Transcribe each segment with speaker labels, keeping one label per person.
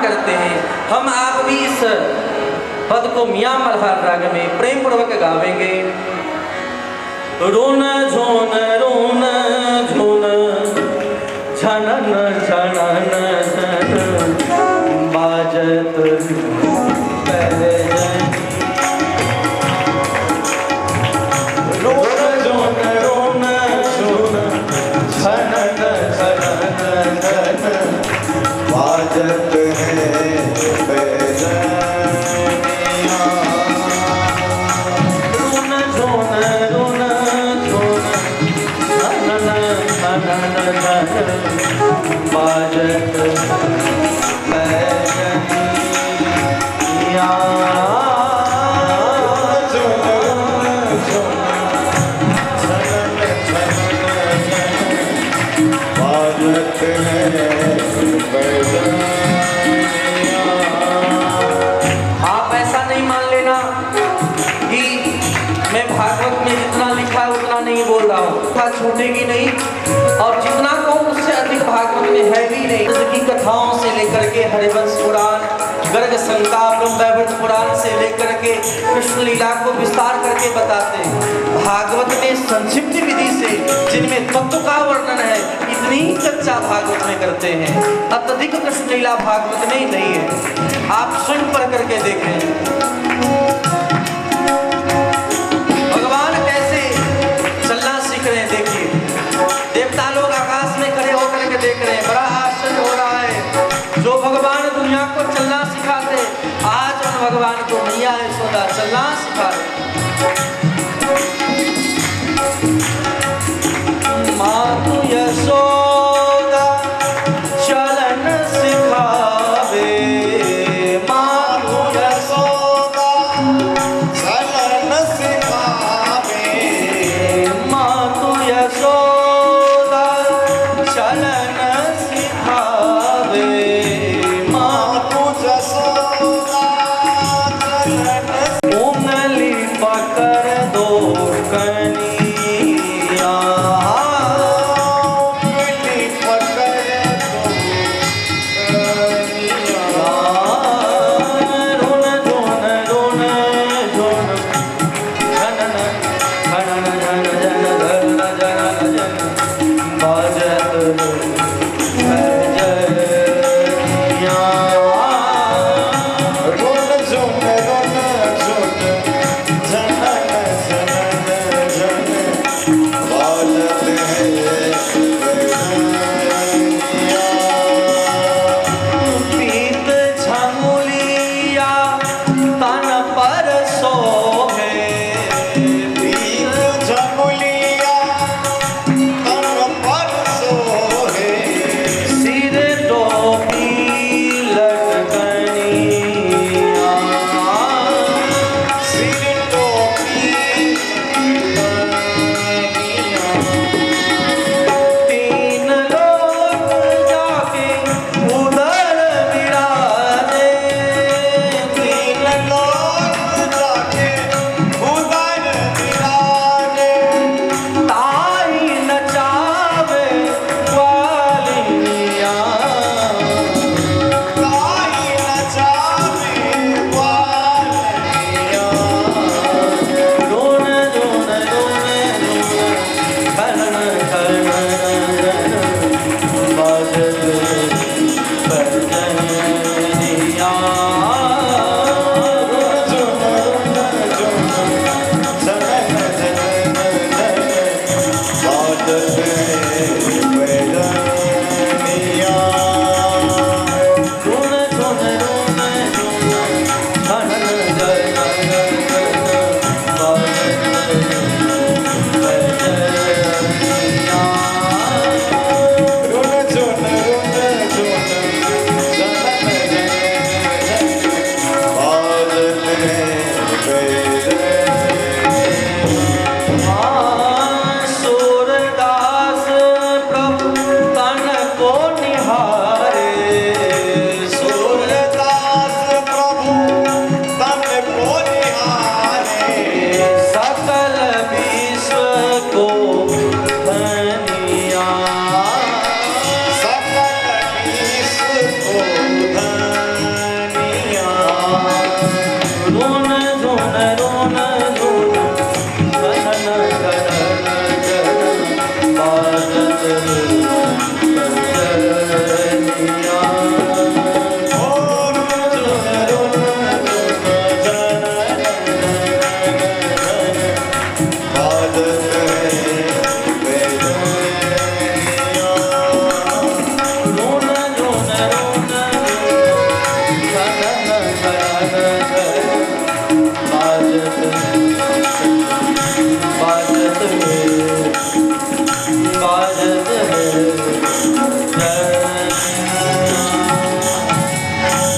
Speaker 1: गुणगान करते हैं। हम आप भी इस पद को मियां मल्हार राग में प्रेम पूर्वक गावेंगे। रोन झोन रोन झोन झनन झनन झन बाजत
Speaker 2: बाजत
Speaker 1: आप ऐसा नहीं मान लेना कि मैं भागवत में जितना लिखा है उतना नहीं बोल रहा हूँ, कथा छूटेगी नहीं और जितना कहूँ उससे अधिक भागवत में है भी नहीं। की कथाओं से लेकर के हरिवंश पुराण, गर्ग संताप, ब्रह्मवैवर्त पुराण से लेकर के कृष्ण लीला को विस्तार करके बताते हैं। भागवत में संक्षिप्त विधि से जिनमें तत्व का वर्णन है इतनी चर्चा भागवत में करते हैं, अत्यधिक कृष्ण लीला भागवत में ही नहीं है। आप स्वयं पढ़ करके देखें भगवान कैसे चलना सीख रहे हैं। देखिए देवता लोग आकाश में खड़े होकर के देख रहे हैं, बड़ा आश्चर्य हो रहा है। जो भगवान दुनिया को चलना सिखाते आज उन भगवान को मैया यशोदा चलना सिखा रहे। मातु यशोदा चलन सिखावे, मातु यशोदा
Speaker 2: चलन सिखावे,
Speaker 1: मातु यशोदा चलन सिखावे,
Speaker 2: मातु यशोदा चलन
Speaker 1: उंगली पकड़ दो कनिया,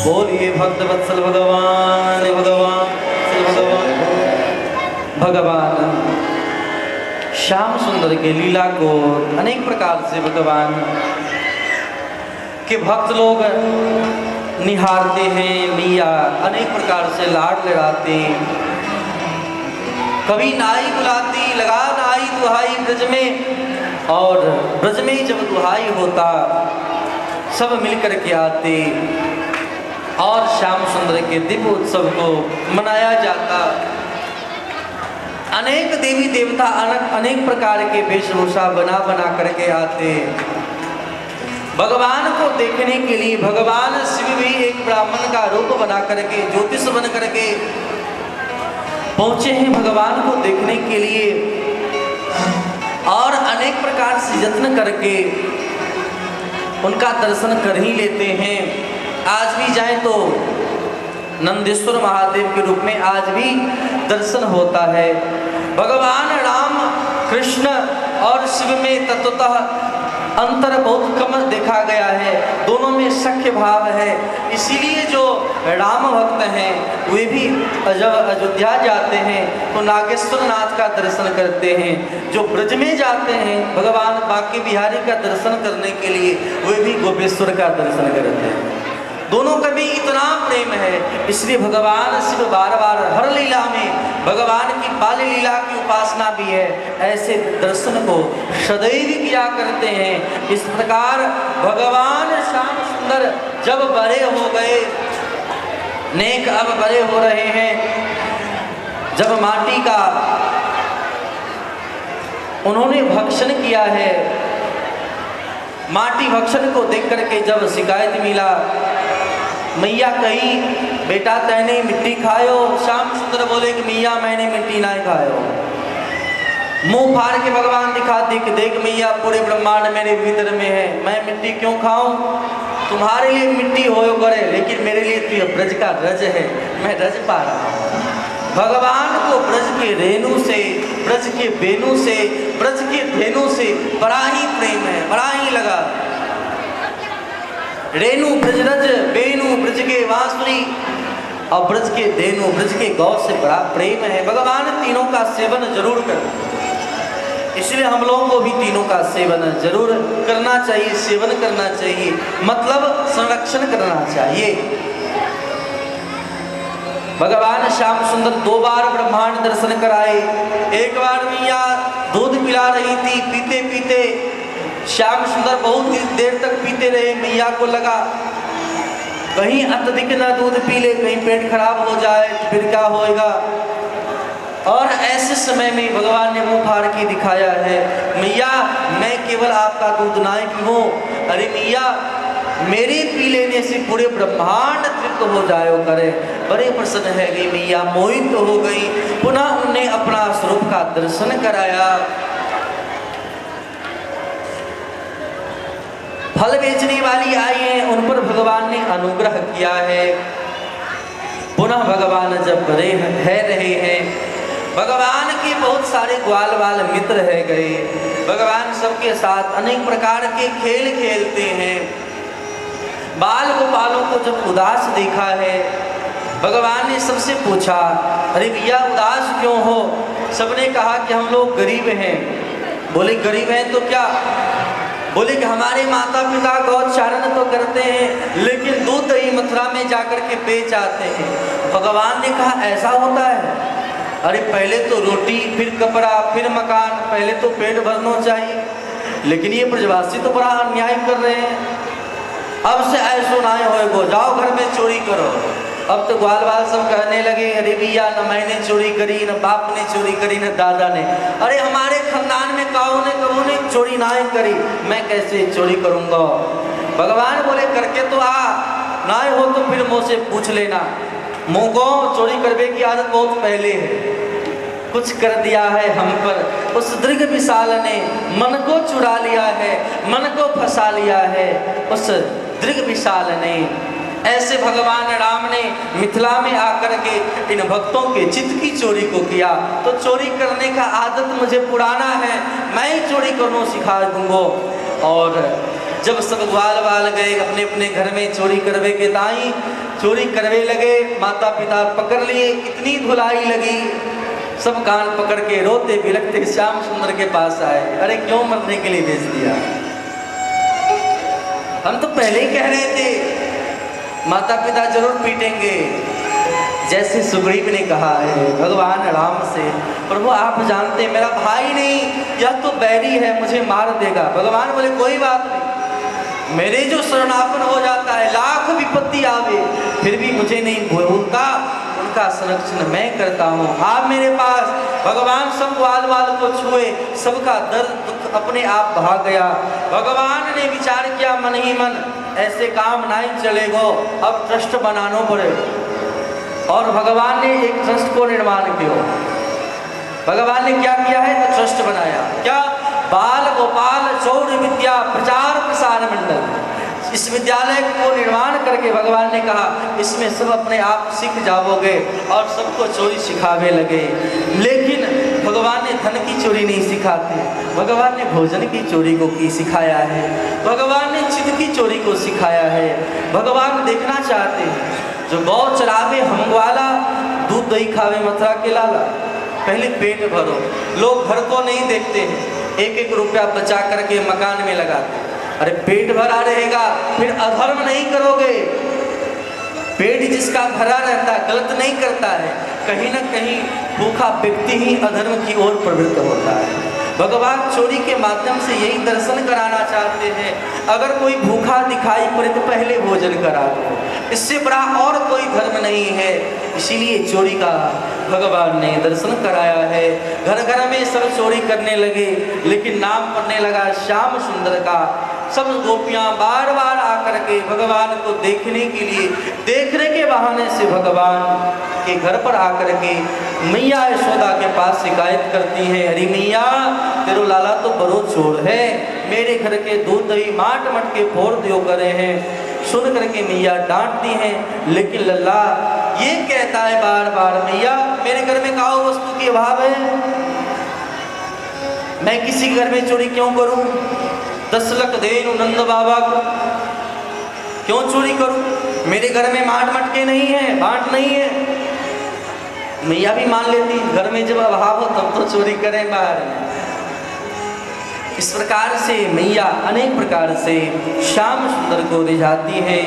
Speaker 1: बोलिए भक्त वत्सल भगवान भगवान श्याम सुंदर के लीला को अनेक प्रकार से भगवान के भक्त लोग निहारते हैं। मैया अनेक प्रकार से लाड लड़ाते, कभी नाई बुलाती, लगा नाई दुहाई ब्रज में, और ब्रज में जब दुहाई होता सब मिलकर के आते और श्याम सुंदर के दिव्य उत्सव को मनाया जाता। अनेक देवी देवता अनेक प्रकार के वेशभूषा बना करके आते भगवान को देखने के लिए। भगवान शिव भी एक ब्राह्मण का रूप बना करके, ज्योतिष बन करके पहुंचे हैं भगवान को देखने के लिए, और अनेक प्रकार से यत्न करके उनका दर्शन कर ही लेते हैं। आज भी जाएं तो नंदेश्वर महादेव के रूप में आज भी दर्शन होता है। भगवान राम कृष्ण और शिव में तत्वतः अंतर बहुत कम देखा गया है, दोनों में सख्य भाव है। इसीलिए जो राम भक्त हैं वे भी जब अयोध्या जाते हैं तो नागेश्वर नाथ का दर्शन करते हैं। जो ब्रज में जाते हैं भगवान बांके बिहारी का दर्शन करने के लिए वे भी गोपेश्वर का दर्शन करते हैं। दोनों का भी इतना प्रेम है, इसलिए भगवान शिव बार बार हर लीला में भगवान की बाल लीला की उपासना भी है। ऐसे दर्शन को सदैव किया करते हैं। इस प्रकार भगवान श्याम सुंदर जब बड़े हो गए, नेक अब बड़े हो रहे हैं, जब माटी का उन्होंने भक्षण किया है, माटी भक्षण को देख करके जब शिकायत मिला, मैया कही बेटा तैने मिट्टी खायो। श्याम सुंदर बोले कि मैया मैंने मिट्टी ना खायो। मुंह फाड़ के भगवान दिखाते कि देख मैया पूरे ब्रह्मांड मेरे भीतर में है, मैं मिट्टी क्यों खाऊं? तुम्हारे लिए मिट्टी हो करे, लेकिन मेरे लिए तो यह ब्रज का रज है, मैं रज पा रहा हूं। भगवान को ब्रज के रेणु से, ब्रज के बेनु से, ब्रज के धेनु से बड़ा ही प्रेम है, बड़ा ही लगा। रेणु ब्रजरज, बेनु ब्रज के वांसुरी, और ब्रज के धेनु ब्रज के गौ से बड़ा प्रेम है। भगवान तीनों का सेवन जरूर कर, इसलिए हम लोगों को भी तीनों का सेवन जरूर करना चाहिए, सेवन करना चाहिए, मतलब संरक्षण करना चाहिए। भगवान श्याम सुंदर 2 बार ब्रह्मांड दर्शन कराए। एक बार मैया दूध पिला रही थी, पीते पीते श्याम सुंदर बहुत देर तक पीते रहे। मैया को लगा कहीं अत्यधिक ना दूध पी ले, कहीं पेट खराब हो जाए तो फिर क्या होएगा। और ऐसे समय में भगवान ने मुंह फाड़ के दिखाया है, मैया मैं केवल आपका दूध ना ही पीऊं, अरे मैया मेरे पी लेने से पूरे ब्रह्मांड तृप्त हो जाए करे। बड़े प्रसन्न है गई मैया, मोहित हो गई। पुनः उन्हें अपना स्वरूप का दर्शन कराया। फल बेचने वाली आई हैं, उन पर भगवान ने अनुग्रह किया है। पुनः भगवान जब बड़े है रहे हैं, भगवान के बहुत सारे ग्वाल बाल मित्र है गए। भगवान सबके साथ अनेक प्रकार के खेल खेलते हैं। बाल गोपालों को जब उदास देखा है, भगवान ने सबसे पूछा, अरे भैया उदास क्यों हो? सबने कहा कि हम लोग गरीब हैं। बोले गरीब हैं तो क्या? बोले कि हमारे माता पिता गौचारण तो करते हैं, लेकिन दूध दही मथुरा में जाकर के बेच आते हैं। भगवान ने कहा ऐसा होता है? अरे पहले तो रोटी, फिर कपड़ा, फिर मकान, पहले तो पेट भरना चाहिए, लेकिन ये ब्रजवासी तो बड़ा अन्याय कर रहे हैं। अब से ऐसो ना हो, जाओ घर में चोरी करो। अब तो ग्वाल बाल सब कहने लगे, अरे भैया न मैंने चोरी करी, न बाप ने चोरी करी, न दादा ने। अरे हमारे खानदान में कौन ने चोरी ना करी, मैं कैसे चोरी करूँगा? भगवान बोले करके तो आ, ना हो तो फिर मुझसे पूछ लेना। मुँह को चोरी करने की आदत बहुत पहले है, कुछ कर दिया है हम पर। उस दीर्घ विशाल ने मन को चुरा लिया है, मन को फंसा लिया है उस दीर्घ विशाल ने। ऐसे भगवान राम ने मिथिला में आकर के इन भक्तों के चित्त की चोरी को किया। तो चोरी करने का आदत मुझे पुराना है, मैं ही चोरी करना सिखा दूंगा। और जब सब ग्वाल बाल गए अपने अपने घर में चोरी करवे के ताई चोरी करवे लगे, माता पिता पकड़ लिए, इतनी धुलाई लगी, सब कान पकड़ के रोते बिलखते श्याम सुंदर के पास आए। अरे क्यों मरने के लिए भेज दिया? हम तो पहले ही कह रहे थे माता पिता जरूर पीटेंगे। जैसे सुग्रीव ने कहा है भगवान राम से, प्रभु आप जानते मेरा भाई नहीं, यह तो बैरी है, मुझे मार देगा। भगवान बोले कोई बात नहीं, मेरे जो शरणापन हो जाता है, लाख विपत्ति आवे फिर भी मुझे नहीं भूलता, उनका संरक्षण मैं करता हूँ। आप मेरे पास भगवान सब वाल वाल को छुए, सबका दर्द दुख अपने आप भाग गया। भगवान ने विचार किया मन ही मन, ऐसे काम नहीं चलेगो, अब ट्रस्ट बनाना पड़े। और भगवान ने एक ट्रस्ट को निर्माण किया। भगवान ने क्या किया है तो ट्रस्ट बनाया। क्या? बाल गोपाल चौर विद्या प्रचार प्रसार मंडल। इस विद्यालय को निर्माण करके भगवान ने कहा इसमें सब अपने आप सीख जाओगे, और सबको चोरी सिखावे लगे। लेकिन भगवान ने धन की चोरी नहीं सिखाते, भगवान ने भोजन की चोरी को की सिखाया है, भगवान ने चित्त की चोरी को सिखाया है। भगवान देखना चाहते हैं जो गौ चरावे हम ग्वाला, दूध दही खावे मथुरा के लाला। पहले पेट भरो। लोग घर को नहीं देखते हैं, एक एक रुपया बचा करके मकान में लगाते। अरे पेट भरा रहेगा फिर अधर्म नहीं करोगे। पेट जिसका भरा रहता है गलत नहीं करता है, कहीं ना कहीं भूखा व्यक्ति ही अधर्म की ओर प्रवृत्त होता है। भगवान चोरी के माध्यम से यही दर्शन कराना चाहते हैं, अगर कोई भूखा दिखाई पड़े तो पहले भोजन करा दो, इससे बड़ा और कोई धर्म नहीं है। इसीलिए चोरी का भगवान ने दर्शन कराया है। घर घर में सब चोरी करने लगे, लेकिन नाम पड़ने लगा श्याम सुंदर का। सब गोपियां बार बार आकर के भगवान को देखने के लिए, देखने के बहाने से भगवान के घर पर आकर के मैया यशोदा के पास शिकायत करती हैं, अरे मैया तेरो लाला तो बड़ो चोर है, मेरे घर के दूध दही माट मट के फोड़ दियो करे हैं। सुन करके मैया डांटती हैं, लेकिन लल्ला ये कहता है बार बार मैया मेरे घर में काओ वस्तु की अभाव है, मैं किसी घर में चोरी क्यों करूं? 10 लाख देनु नंद बाबा को क्यों चोरी करूं? मेरे घर में माट मटके नहीं है, बांट नहीं है। मैया भी मान लेती, घर में जब अभाव हो तब तो चोरी करें बाहर में। इस प्रकार से मैया अनेक प्रकार से श्याम सुंदर को रिझाती है।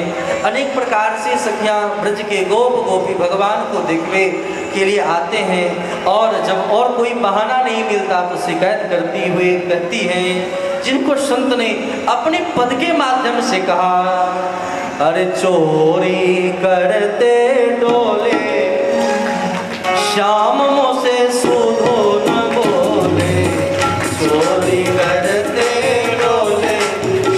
Speaker 1: अनेक प्रकार से सखियां ब्रज के गोप गोपी भगवान को देखने के लिए आते हैं, और जब और कोई बहाना नहीं मिलता तो शिकायत करती हुए कहती हैं, जिनको संत ने अपने पद के माध्यम से कहा, अरे चोरी करते डोले श्याम मुझसे सुधो न बोले, चोरी करते डोले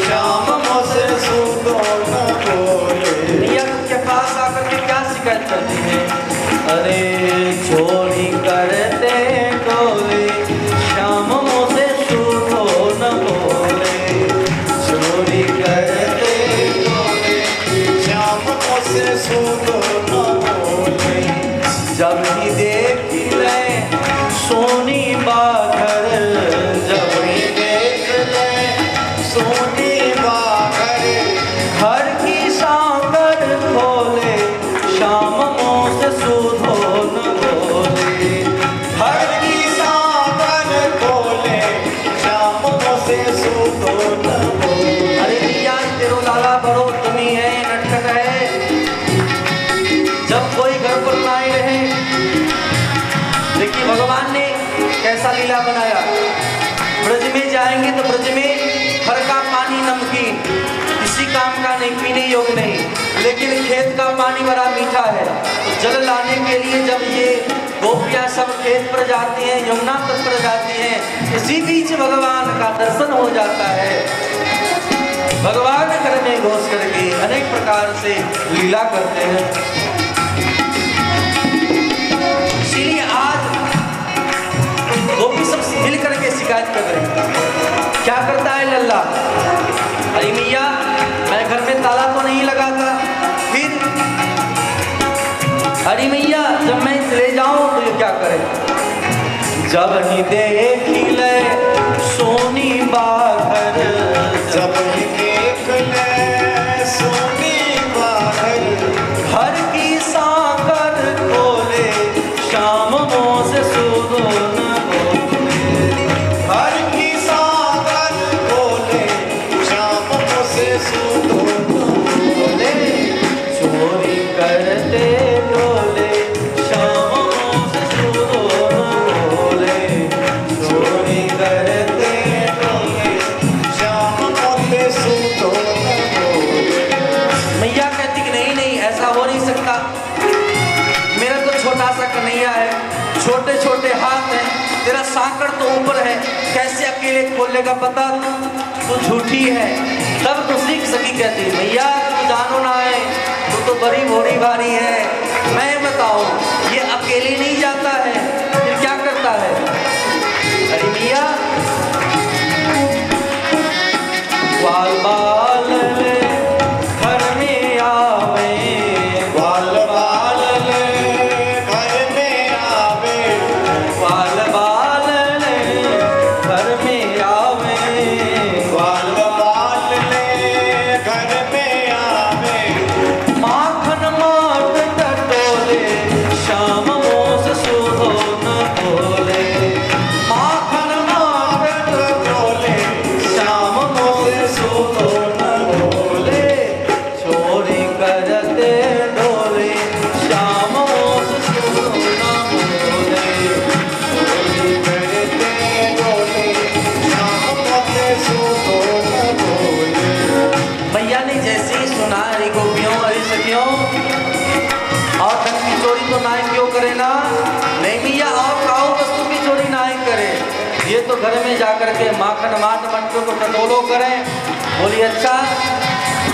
Speaker 2: श्याम मुझसे सुधो न बोले।
Speaker 1: मैया के पास आकर के क्या शिकायत करती है? अरे चोरी करते डोले श्याम मुझसे सुधो न बोले,
Speaker 2: चोरी करते डोले श्याम मुझसे सुधो न बोले।
Speaker 1: जब ही देख ले सोनी बाघर,
Speaker 2: जब ही देख ले सोनी बाघर,
Speaker 1: घर की सांकर खोले श्याम मुझसे सुधो न बोले।
Speaker 2: घर की सांकर खोले श्याम मुझसे सुधो न बोले।
Speaker 1: अरे भैया तेरो लाला बड़ो तुम्ही है, नटखट है, जब कोई घर पर नहीं रहे। देखिए भगवान ने कैसा लीला बनाया। ब्रज में जाएंगे तो ब्रज में हर का पानी नमकीन, किसी काम का नहीं, पीने योग्य नहीं, लेकिन खेत का पानी बड़ा मीठा है। तो जल लाने के लिए जब ये गोपियां सब खेत पर जाती हैं, यमुना तट पर जाती हैं, इसी बीच भगवान का दर्शन हो जाता है। भगवान घर में घुस करके अनेक प्रकार से लीला करते हैं। इसीलिए आज गोपी सब मिल करके शिकायत कर रहे हैं। क्या करता है लल्ला? अरे मैया मैं घर में ताला तो नहीं लगाता, फिर अरे मैया जब मैं ले जाऊं तो ये क्या करे? जब ही देख ले सोनी बाघर,
Speaker 2: जब ही देख
Speaker 1: करते डोले शाम से सुनो न बोले
Speaker 2: चोरी करते डोले शाम से सुनो न बोले।
Speaker 1: मैया कहती कि नहीं नहीं ऐसा हो नहीं सकता, मेरा तो छोटा सा कन्हैया है, छोटे छोटे हाथ हैं, तेरा सांकड़ तो ऊपर है, कैसे अकेले खोलेगा पता, तू झूठी है। तब तो सीख सकी कहती भैया तू जानो ना है, तू तो बड़ी भोरी भारी है, मैं बताओ ये अकेले नहीं जाता है फिर क्या करता है। अरे भैया बाल बाल ले घर में आवे,
Speaker 2: बाल बाल ले घर में आवे,
Speaker 1: बाल बाल ले घर में आवे,
Speaker 2: बाल बाल ले घर में आवे।
Speaker 1: माखन माट टटोले शाम मोस सुधो न बोले, माखन माट
Speaker 2: डोले शाम से सुनो न बोले।
Speaker 1: चोरी करते डोले शाम मोस सुधो न बोले।
Speaker 2: चोरी करते डोले शाम से सुनो न बोले।
Speaker 1: मैया ने जैसे ही सुना हरी गोपियों हरी सखियों, और धन की चोरी तो नायक क्यों करे ना, नहीं भैया और काऊ वस्तु की चोरी नायक करे, ये तो घर में जाकर के माखन माट मटकों को टटोलो करे। बोली अच्छा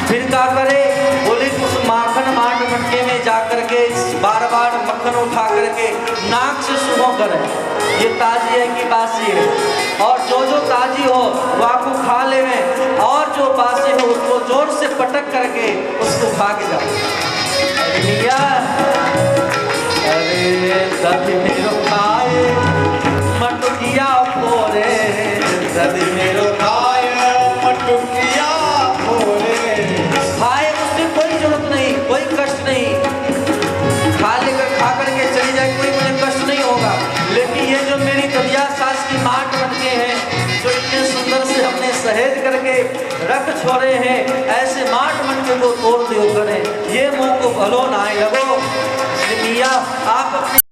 Speaker 1: फिर क्या करे, बोली उस माखन माट मटके में जाकर के बार बार मक्खन उठा करके नाक से सुबह करे, ये ताजी है कि बासी है, और जो ताजी हो वो आपको खा ले में, और जो बासी हो उसको जोर से पटक करके उसको भाग जाओ। अरे भैया अरे दधि मेरो खाए मटुकिया फोरे, दधि मेरो
Speaker 2: खाए मटुकिया फोरे,
Speaker 1: खाए उससे कोई जरूरत नहीं, कोई कष्ट नहीं, खा लेकर खा करके चली जाए कोई मुझे कष्ट नहीं होगा, लेकिन ये जो मेरी ददिया सास की माट बनके हैं जो इतने सुंदर से हमने सहेज करके रख छोड़े हैं, ऐसे माट मनके को तोड़ दियो करें, ये मुंह को भलो ना लगो। मियाँ आप अपने